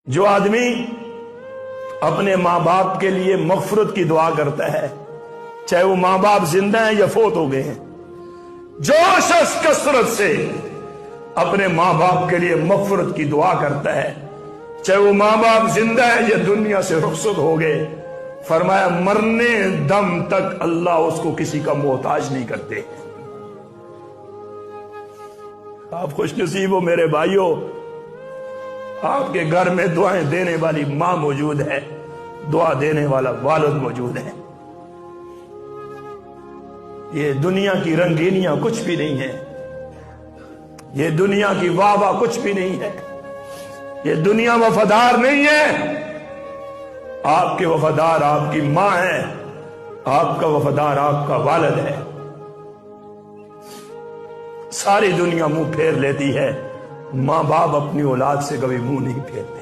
جو آدمی اپنے ماں باپ کے لیے مغفرت کی دعا کرتا ہے، چاہے وہ ماں باپ زندہ ہیں یا فوت ہو گئے ہیں، جو شخص کثرت سے اپنے ماں باپ کے لیے مغفرت کی دعا کرتا ہے، چاہے وہ ماں باپ زندہ ہیں یا دنیا سے رخصت ہو گئے، فرمایا مرنے دم تک اللہ اس کو کسی کا محتاج نہیں کرتے۔ آپ خوش نصیب ہو میرے بھائیوں، آپ کے گھر میں دعائیں دینے والی ماں موجود ہے، دعا دینے والا والد موجود ہے۔ یہ دنیا کی رنگینیاں کچھ بھی نہیں ہے، یہ دنیا کی واہ واہ کچھ بھی نہیں ہے، یہ دنیا وفادار نہیں ہے۔ آپ کے وفادار آپ کی ماں ہے، آپ کا وفادار آپ کا والد ہے۔ ساری دنیا منہ پھیر لیتی ہے، ماں باپ اپنی اولاد سے کبھی منہ نہیں پھیرتے۔